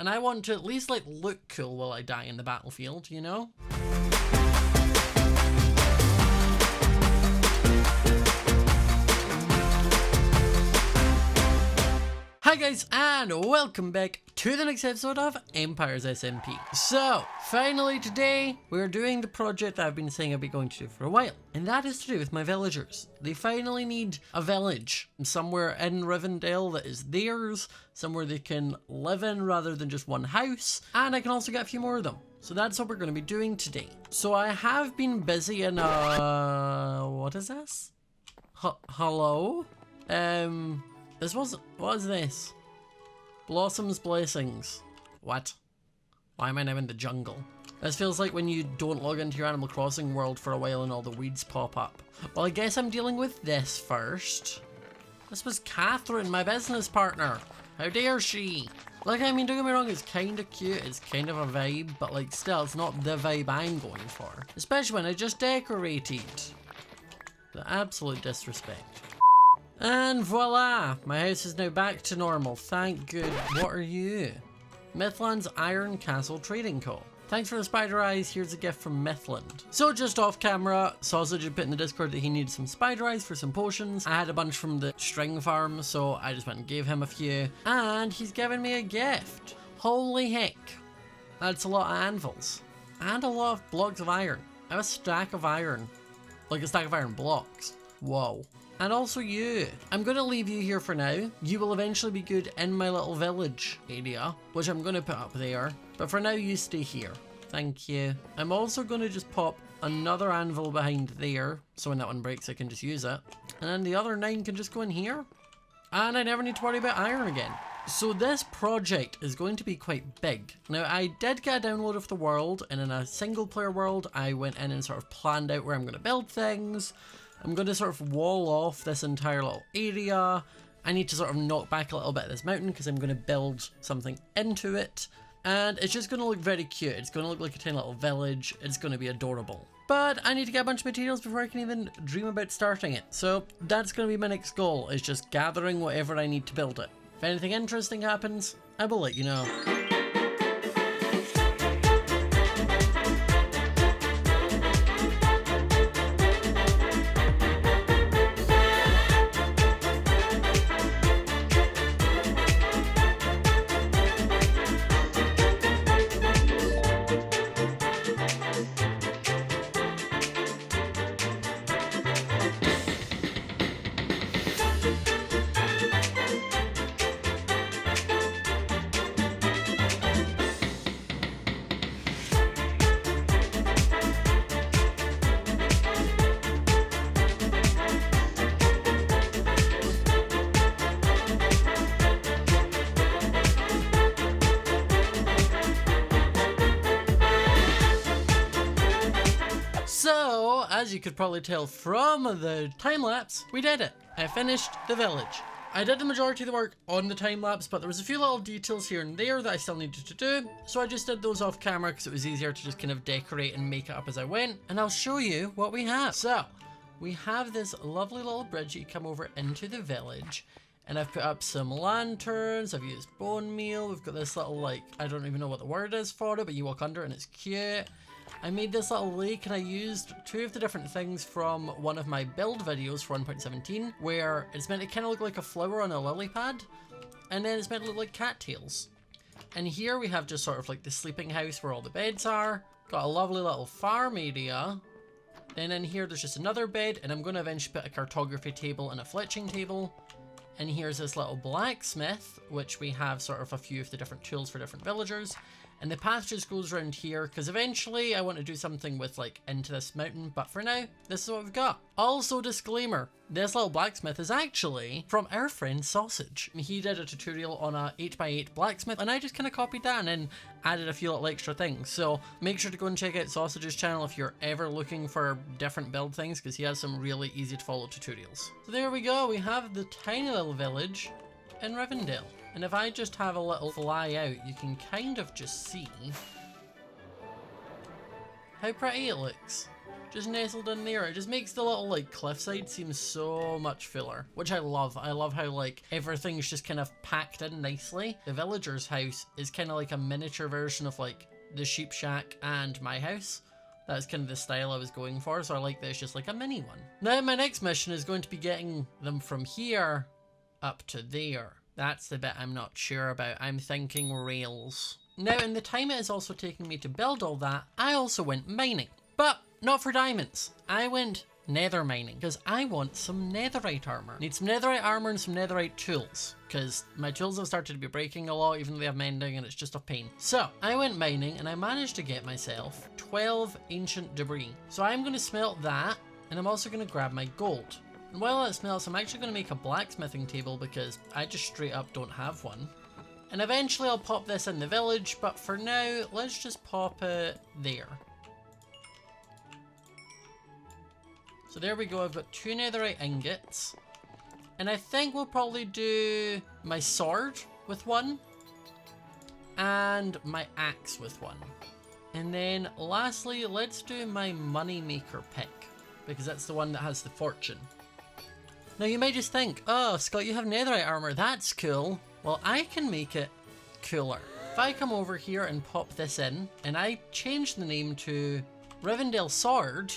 And I want to at least like look cool while I die in the battlefield, you know? Hi guys, and welcome back to the next episode of Empires SMP. So, finally today, we're doing the project that I've been saying I'd be going to do for a while. And that is to do with my villagers. They finally need a village somewhere in Rivendell that is theirs, somewhere they can live in rather than just one house, and I can also get a few more of them. So that's what we're going to be doing today. So I have been busy in what is this? Hello? What is this? Blossom's Blessings. What? Why am I now in the jungle? This feels like when you don't log into your Animal Crossing world for a while and all the weeds pop up. Well, I guess I'm dealing with this first. This was Catherine, my business partner. How dare she? Like, I mean, don't get me wrong, it's kind of cute, it's kind of a vibe, but like, still, it's not the vibe I'm going for. Especially when I just decorated. The absolute disrespect. And voila! My house is now back to normal, thank good. What are you? Mythland's Iron Castle Trading Co. Thanks for the spider eyes, here's a gift from Mythland. So just off camera, Sausage had put in the Discord that he needed some spider eyes for some potions. I had a bunch from the string farm, so I just went and gave him a few. And he's given me a gift. Holy heck. That's a lot of anvils. And a lot of blocks of iron. I have a stack of iron. Like a stack of iron blocks. Whoa. And also you. I'm going to leave you here for now. You will eventually be good in my little village area, which I'm going to put up there. But for now, you stay here. Thank you. I'm also going to just pop another anvil behind there, so when that one breaks, I can just use it. And then the other 9 can just go in here. And I never need to worry about iron again. So this project is going to be quite big. Now, I did get a download of the world, and in a single player world, I went in and sort of planned out where I'm going to build things. I'm going to sort of wall off this entire little area. I need to sort of knock back a little bit of this mountain because I'm going to build something into it. And it's just going to look very cute. It's going to look like a tiny little village. It's going to be adorable. But I need to get a bunch of materials before I can even dream about starting it. So that's going to be my next goal, is just gathering whatever I need to build it. If anything interesting happens, I will let you know. So, as you could probably tell from the time-lapse, we did it. I finished the village. I did the majority of the work on the time-lapse, but there was a few little details here and there that I still needed to do, so I just did those off camera because it was easier to just kind of decorate and make it up as I went, and I'll show you what we have. So, we have this lovely little bridge that you come over into the village, and I've put up some lanterns, I've used bone meal, we've got this little, like, I don't even know what the word is for it, but you walk under and it's cute. I made this little lake and I used 2 of the different things from one of my build videos for 1.17, where it's meant to kind of look like a flower on a lily pad, and then it's meant to look like cattails. And here we have just sort of like the sleeping house where all the beds are. Got a lovely little farm area. Then in here there's just another bed, and I'm going to eventually put a cartography table and a fletching table. And here's this little blacksmith, which we have sort of a few of the different tools for different villagers. And the path just goes around here, because eventually I want to do something with, like, into this mountain, but for now, this is what we've got. Also, disclaimer, this little blacksmith is actually from our friend Sausage. He did a tutorial on a 8x8 blacksmith, and I just kind of copied that and then added a few little extra things. So make sure to go and check out Sausage's channel if you're ever looking for different build things, because he has some really easy to follow tutorials. So there we go, we have the tiny little village in Rivendell. And if I just have a little fly out, you can kind of just see how pretty it looks. Just nestled in there. It just makes the little like cliffside seem so much fuller, which I love. I love how like everything's just kind of packed in nicely. The villager's house is kind of like a miniature version of like the sheep shack and my house. That's kind of the style I was going for, so I like that it's just like a mini one. Now my next mission is going to be getting them from here up to there. That's the bit I'm not sure about. I'm thinking rails. Now in the time it is also taking me to build all that, I also went mining. But not for diamonds. I went nether mining because I want some netherite armor. Need some netherite armor and some netherite tools because my tools have started to be breaking a lot even though they have mending and it's just a pain. So I went mining and I managed to get myself 12 ancient debris. So I'm going to smelt that and I'm also going to grab my gold. And while that smelts, I'm actually going to make a blacksmithing table because I just straight up don't have one. And eventually I'll pop this in the village, but for now, let's just pop it there. So there we go, I've got 2 netherite ingots. And I think we'll probably do my sword with one. And my axe with one. And then lastly, let's do my moneymaker pick. Because that's the one that has the fortune. Now you may just think, oh Scott, you have netherite armor, that's cool. Well, I can make it cooler. If I come over here and pop this in, and I change the name to Rivendell Sword,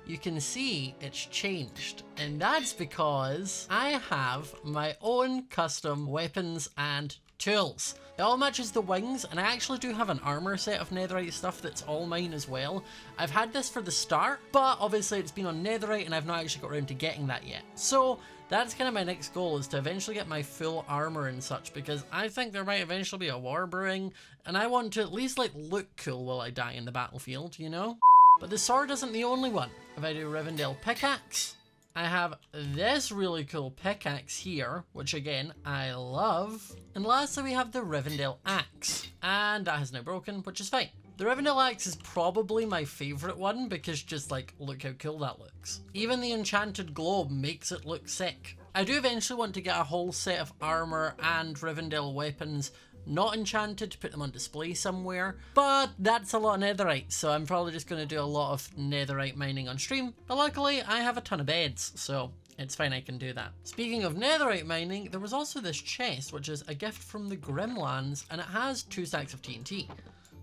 you can see it's changed. And that's because I have my own custom weapons and tools. It all matches the wings, and I actually do have an armor set of netherite stuff that's all mine as well. I've had this for the start, but obviously it's been on netherite and I've not actually got around to getting that yet. So that's kind of my next goal, is to eventually get my full armor and such, because I think there might eventually be a war brewing, and I want to at least like look cool while I die in the battlefield, you know? But the sword isn't the only one. If I do Rivendell pickaxe, I have this really cool pickaxe here, which again, I love. And lastly, we have the Rivendell axe, and that has now broken, which is fine. The Rivendell axe is probably my favourite one because just like, look how cool that looks. Even the enchanted globe makes it look sick. I do eventually want to get a whole set of armour and Rivendell weapons not enchanted to put them on display somewhere, but that's a lot of netherite, so I'm probably just going to do a lot of netherite mining on stream. But luckily I have a ton of beds, so it's fine, I can do that. Speaking of netherite mining, there was also this chest, which is a gift from the Grimlands, and it has 2 stacks of TNT.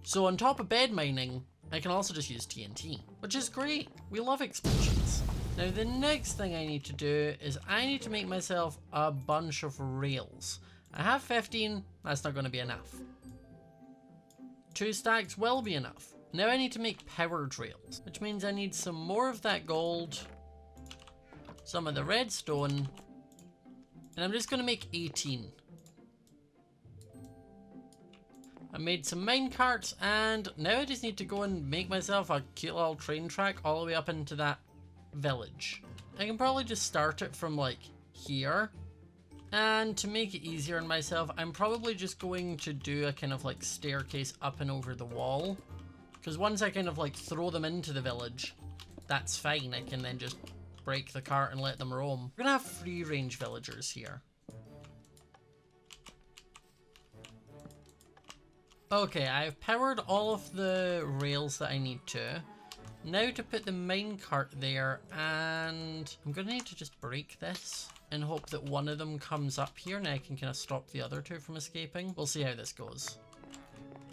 So on top of bed mining, I can also just use TNT, which is great. We love explosions. Now the next thing I need to do is I need to make myself a bunch of rails. I have 15, that's not going to be enough. 2 stacks will be enough. Now I need to make powered rails, which means I need some more of that gold, some of the redstone, and I'm just going to make 18. I made some minecarts, and now I just need to go and make myself a cute little train track all the way up into that village. I can probably just start it from like here. And to make it easier on myself, I'm probably just going to do a kind of like staircase up and over the wall. Because once I kind of like throw them into the village, that's fine. I can then just break the cart and let them roam. We're gonna have free range villagers here. Okay, I've powered all of the rails that I need to. Now to put the minecart there, and I'm gonna need to just break this and hope that one of them comes up here and I can kind of stop the other 2 from escaping. We'll see how this goes.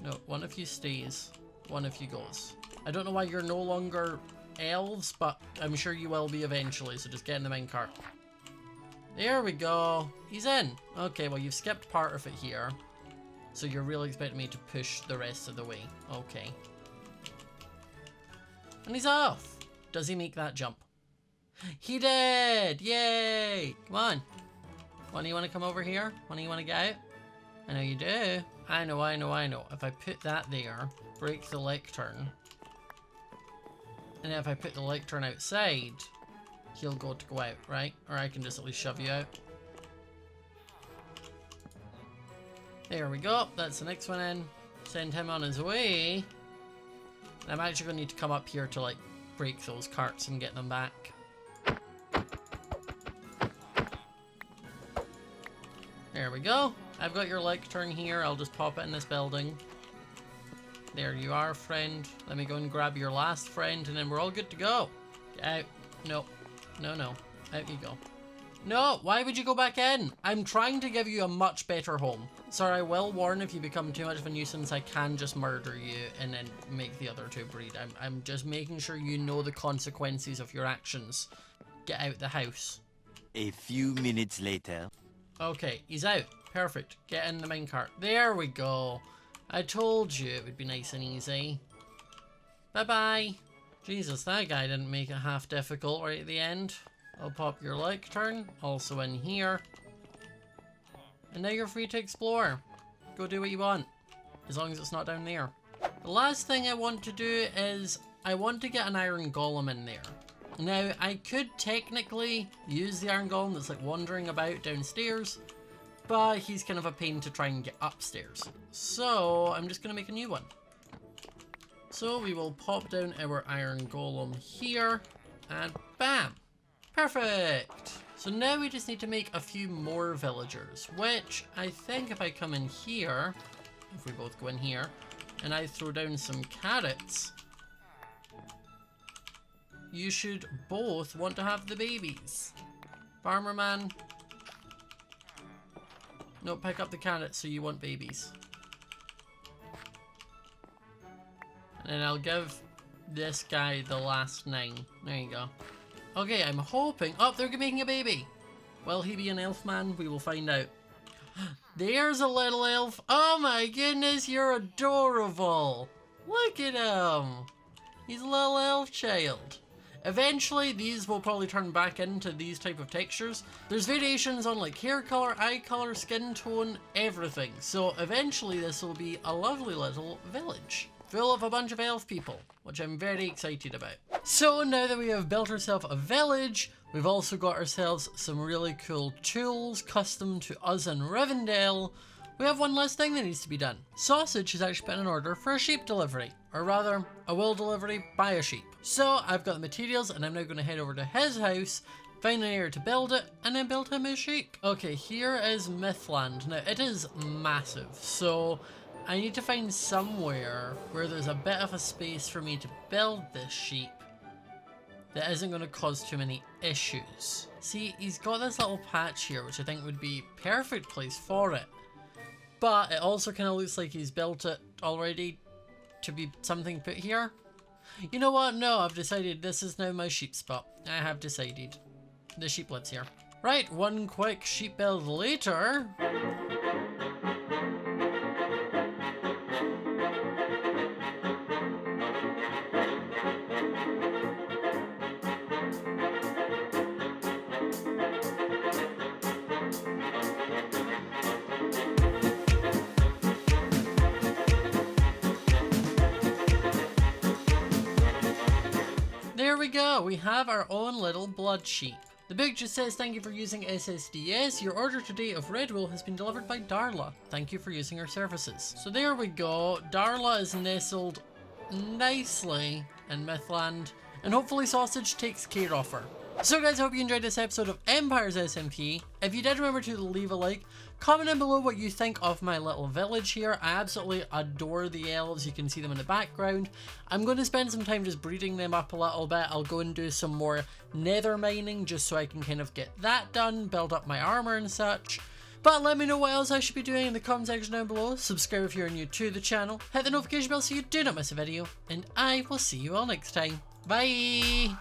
No, one of you stays, one of you goes. I don't know why you're no longer elves, but I'm sure you will be eventually, so just get in the minecart. There we go. He's in. Okay, well you've skipped part of it here, so you're really expecting me to push the rest of the way. Okay. And he's off. Does he make that jump? He did! Yay! Come on. One of you want to come over here? One of you want to get out? I know you do. I know. If I put that there, break the lectern, and if I put the lectern outside, he'll go out, right? Or I can just at least shove you out. There we go. That's the next one in. Send him on his way. And I'm actually going to need to come up here to like break those carts and get them back. There we go. I've got your lectern here. I'll just pop it in this building. There you are, friend. Let me go and grab your last friend, and then we're all good to go. Get out. No. No, no. Out you go. No, why would you go back in? I'm trying to give you a much better home. Sorry, I will warn, if you become too much of a nuisance, I can just murder you and then make the other two breed. I'm just making sure you know the consequences of your actions. Get out the house. A few minutes later. Okay, he's out. Perfect. Get in the minecart. There we go. I told you it would be nice and easy. Bye-bye. Jesus, that guy didn't make it half difficult right at the end. I'll pop your lectern, also in here. And now you're free to explore. Go do what you want, as long as it's not down there. The last thing I want to do is, I want to get an iron golem in there. Now, I could technically use the iron golem that's like wandering about downstairs, but he's kind of a pain to try and get upstairs. So, I'm just going to make a new one. So, we will pop down our iron golem here, and bam! Perfect! So now we just need to make a few more villagers, which I think if I come in here, if we both go in here, and I throw down some carrots, you should both want to have the babies. Farmer man. No, pick up the carrots, so you want babies. And then I'll give this guy the last 9. There you go. Okay, I'm hoping... Oh, they're making a baby. Will he be an elf man? We will find out. There's a little elf. Oh my goodness, you're adorable. Look at him. He's a little elf child. Eventually, these will probably turn back into these type of textures. There's variations on like hair color, eye color, skin tone, everything. So eventually this will be a lovely little village full of a bunch of elf people, which I'm very excited about. So now that we have built ourselves a village, we've also got ourselves some really cool tools custom to us in Rivendell. We have one last thing that needs to be done. Sausage has actually put in an order for a sheep delivery, or rather, a wool delivery by a sheep. So I've got the materials and I'm now going to head over to his house, find an area to build it, and then build him a sheep. Okay, here is Mythland. Now it is massive, so I need to find somewhere where there's a bit of a space for me to build this sheep that isn't going to cause too many issues. See, he's got this little patch here, which I think would be a perfect place for it. But it also kind of looks like he's built it already to be something put here. You know what? No, I've decided this is now my sheep spot. I have decided. The sheep lives here. Right, one quick sheep build later. There we go, we have our own little blood sheep. The book just says, thank you for using SSDS. Your order today of red wool has been delivered by Darla. Thank you for using our services. So there we go, Darla is nestled nicely in Mythland, and hopefully Sausage takes care of her. So guys, I hope you enjoyed this episode of Empires SMP. If you did, remember to leave a like. Comment down below what you think of my little village here. I absolutely adore the elves. You can see them in the background. I'm going to spend some time just breeding them up a little bit. I'll go and do some more nether mining just so I can kind of get that done, build up my armor and such. But let me know what else I should be doing in the comment section down below. Subscribe if you're new to the channel. Hit the notification bell so you do not miss a video. And I will see you all next time. Bye!